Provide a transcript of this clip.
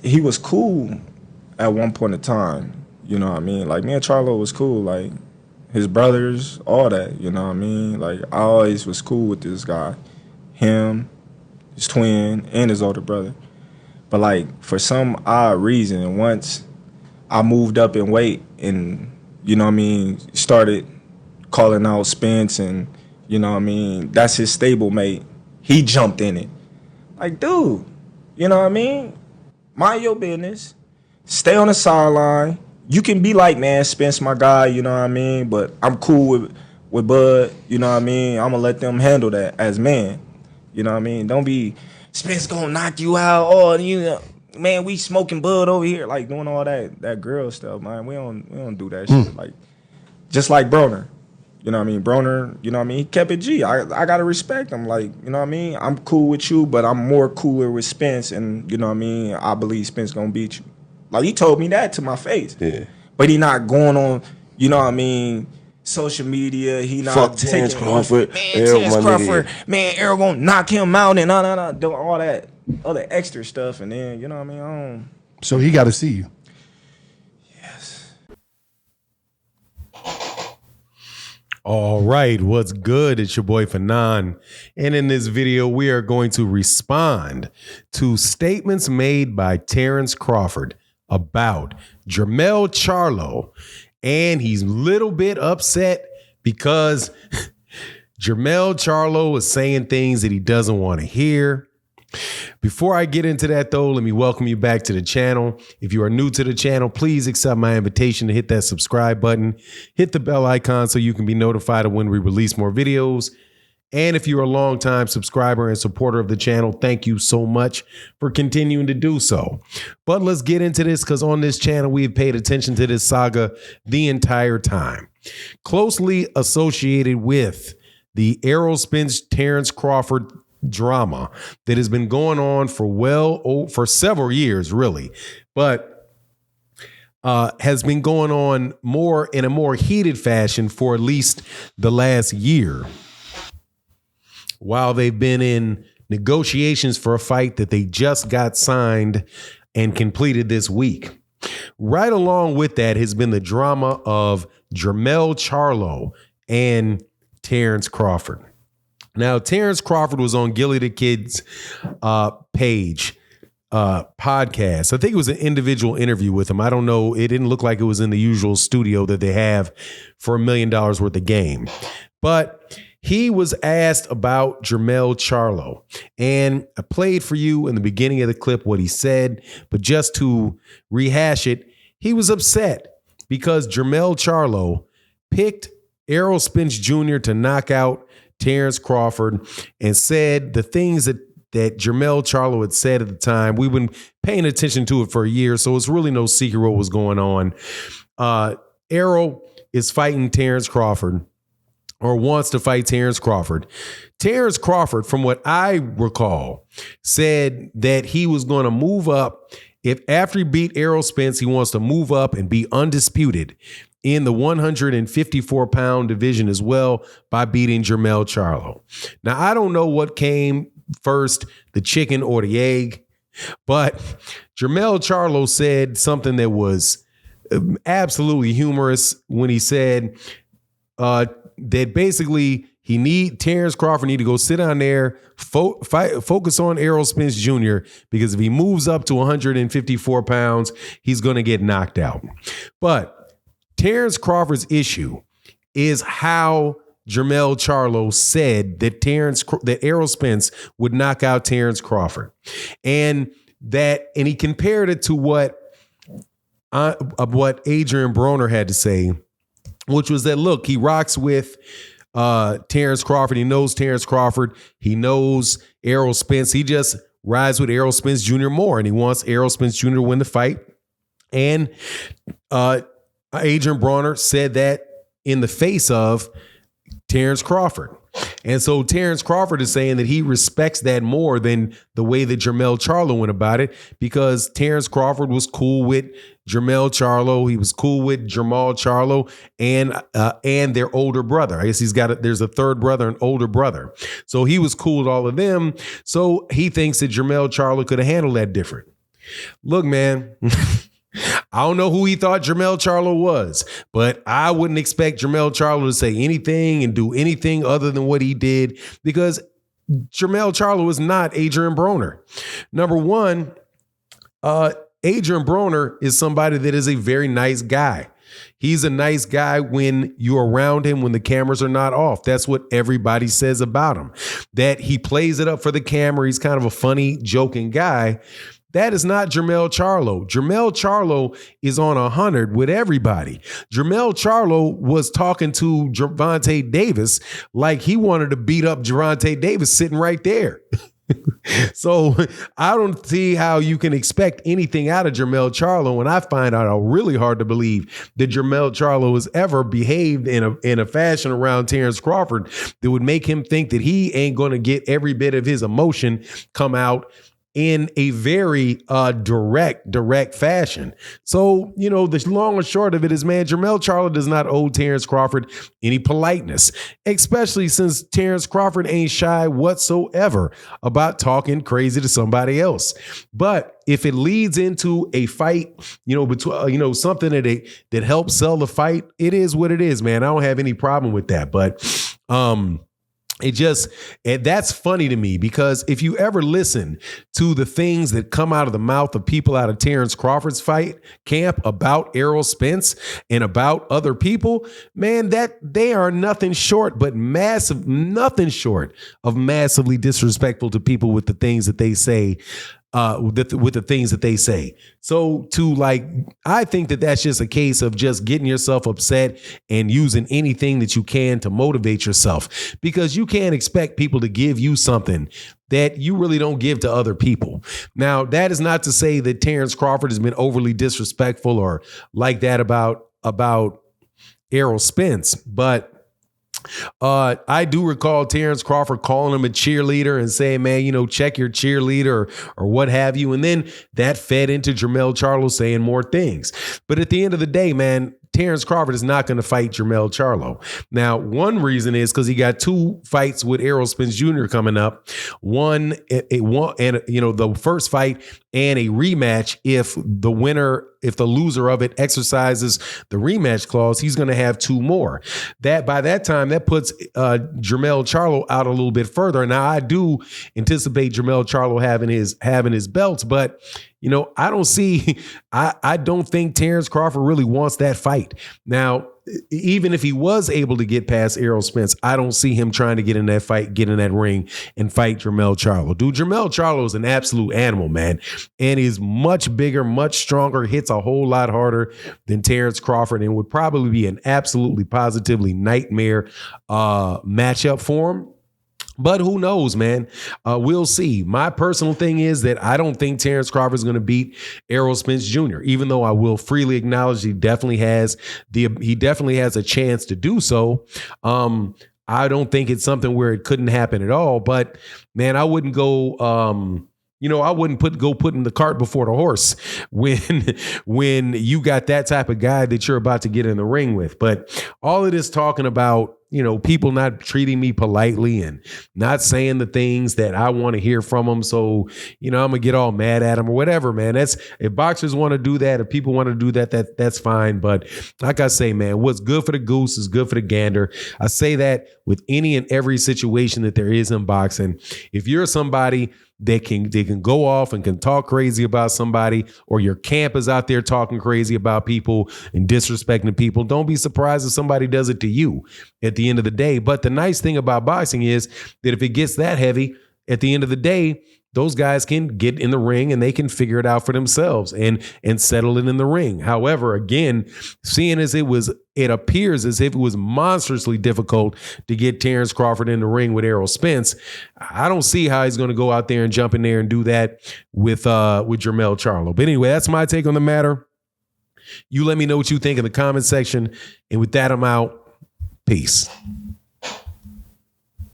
he was cool at one point in time. You know what I mean? Like, me and Charlo was cool. Like, his brothers, all that. You know what I mean? Like, I always was cool with this guy. Him, his twin, and his older brother. But, like, for some odd reason, once I moved up in weight and, you know what I mean, started calling out Spence and, you know what I mean, that's his stablemate, he jumped in it. Like, dude, you know what I mean? Mind your business. Stay on the sideline. You can be like, man, Spence my guy, you know what I mean? But I'm cool with Bud, you know what I mean? I'm going to let them handle that as men. You know what I mean? Don't be, Spence going to knock you out. Oh, you know, man, we smoking Bud over here. Like, doing all that girl stuff, man. We don't do that shit. Like, just like Broner. You know what I mean? Broner, you know what I mean? He kept it G. I got to respect him. Like, you know what I mean? I'm cool with you, but I'm more cooler with Spence. And, you know what I mean? I believe Spence going to beat you. Like, he told me that to my face. Yeah. But he not going on, you know what I mean, social media. He not Fuck taking Terence Crawford. Man, Terence Crawford. Man, Errol gonna knock him out and doing all that other extra stuff. And then, you know what I mean? So he got to see you. Yes. All right, what's good? It's your boy Fanon. And in this video, we are going to respond to statements made by Terence Crawford about Jermell Charlo. And he's a little bit upset because Jermell Charlo is saying things that he doesn't want to hear. Before I get into that, though, let me welcome you back to the channel. If you are new to the channel, please accept my invitation to hit that subscribe button. Hit the bell icon so you can be notified of when we release more videos. And if you're a longtime subscriber and supporter of the channel, thank you so much for continuing to do so. But let's get into this, because on this channel, we've paid attention to this saga the entire time. Closely associated with the Errol Spence Terence Crawford drama that has been going on for several years, really, but has been going on in a more heated fashion for at least the last year, while they've been in negotiations for a fight that they just got signed and completed this week. Right along with that has been the drama of Jermell Charlo and Terence Crawford. Now, Terence Crawford was on Gilly the Kid's page podcast. I think it was an individual interview with him. I don't know. It didn't look like it was in the usual studio that they have for $1 million worth of game. But he was asked about Jermell Charlo. And I played for you in the beginning of the clip what he said. But just to rehash it, he was upset because Jermell Charlo picked Errol Spence Jr. to knock out Terence Crawford and said the things that Jermell Charlo had said at the time. We've been paying attention to it for a year, so it's really no secret what was going on. Errol is fighting Terence Crawford, or wants to fight Terence Crawford. Terence Crawford, from what I recall, said that he was going to move up. If after he beat Errol Spence, he wants to move up and be undisputed in the 154-pound division as well by beating Jermell Charlo. Now, I don't know what came first, the chicken or the egg, but Jermell Charlo said something that was absolutely humorous when he said that basically Terence Crawford need to go sit down there, focus on Errol Spence Jr., because if he moves up to 154 pounds, he's going to get knocked out. But Terence Crawford's issue is how Jermell Charlo said that Errol Spence would knock out Terence Crawford, and he compared it to what Adrian Broner had to say, which was that, look, he rocks with Terence Crawford. He knows Terence Crawford. He knows Errol Spence. He just rides with Errol Spence Jr. more, and he wants Errol Spence Jr. to win the fight. And Adrian Broner said that in the face of Terence Crawford. And so Terence Crawford is saying that he respects that more than the way that Jermell Charlo went about it, because Terence Crawford was cool with Jermell Charlo. He was cool with Jermell Charlo and their older brother. I guess there's a third brother, an older brother. So he was cool with all of them. So he thinks that Jermell Charlo could have handled that different. Look, man, I don't know who he thought Jermell Charlo was, but I wouldn't expect Jermell Charlo to say anything and do anything other than what he did, because Jermell Charlo is not Adrian Broner. Number one, Adrian Broner is somebody that is a very nice guy. He's a nice guy when you're around him, when the cameras are not off. That's what everybody says about him, that he plays it up for the camera. He's kind of a funny, joking guy. That is not Jermell Charlo. Jermell Charlo is on 100 with everybody. Jermell Charlo was talking to Gervonta Davis like he wanted to beat up Gervonta Davis sitting right there. So I don't see how you can expect anything out of Jermell Charlo, and I find out really hard to believe that Jermell Charlo has ever behaved in a fashion around Terence Crawford that would make him think that he ain't going to get every bit of his emotion come out in a very direct fashion. So, you know, the long and short of it is, man, Jermell Charlo does not owe Terence Crawford any politeness, especially since Terence Crawford ain't shy whatsoever about talking crazy to somebody else. But if it leads into a fight, you know, between, something that helps sell the fight, it is what it is, man. I don't have any problem with that. But, that's funny to me, because if you ever listen to the things that come out of the mouth of people out of Terence Crawford's fight camp about Errol Spence and about other people, man, that they are nothing short of massively disrespectful to people with the things that they say. With the things that they say. So I think that that's just a case of just getting yourself upset and using anything that you can to motivate yourself, because you can't expect people to give you something that you really don't give to other people. Now, that is not to say that Terence Crawford has been overly disrespectful or like that about Errol Spence, but I do recall Terence Crawford calling him a cheerleader and saying, man, check your cheerleader or what have you. And then that fed into Jermell Charlo saying more things. But at the end of the day, man, Terence Crawford is not going to fight Jermell Charlo. Now, one reason is because he got 2 fights with Errol Spence Jr. coming up. One, the first fight and a rematch. If the loser of it exercises the rematch clause, he's going to have 2 more. That by that time, that puts Jermell Charlo out a little bit further. Now, I do anticipate Jermell Charlo having his belts, but I don't think Terence Crawford really wants that fight. Now, even if he was able to get past Errol Spence, I don't see him trying to get in that fight, get in that ring and fight Jermell Charlo. Dude, Jermell Charlo is an absolute animal, man, and is much bigger, much stronger, hits a whole lot harder than Terence Crawford, and would probably be an absolutely positively nightmare matchup for him. But who knows, man? We'll see. My personal thing is that I don't think Terence Crawford is going to beat Errol Spence Jr., even though I will freely acknowledge he definitely has a chance to do so. I don't think it's something where it couldn't happen at all. But man, I wouldn't go. I wouldn't putting the cart before the horse when you got that type of guy that you're about to get in the ring with. But all of this talking about, people not treating me politely and not saying the things that I want to hear from them. So, I'm going to get all mad at them or whatever, man. If boxers want to do that, if people want to do that, that's fine. But like I say, man, what's good for the goose is good for the gander. I say that with any and every situation that there is in boxing. If you're somebody they can go off and can talk crazy about somebody, or your camp is out there talking crazy about people and disrespecting people, don't be surprised if somebody does it to you at the end of the day. But the nice thing about boxing is that if it gets that heavy, at the end of the day, those guys can get in the ring and they can figure it out for themselves and settle it in the ring. However, again, seeing as it appears as if it was monstrously difficult to get Terence Crawford in the ring with Errol Spence, I don't see how he's going to go out there and jump in there and do that with Jermell Charlo. But anyway, that's my take on the matter. You let me know what you think in the comment section. And with that, I'm out. Peace.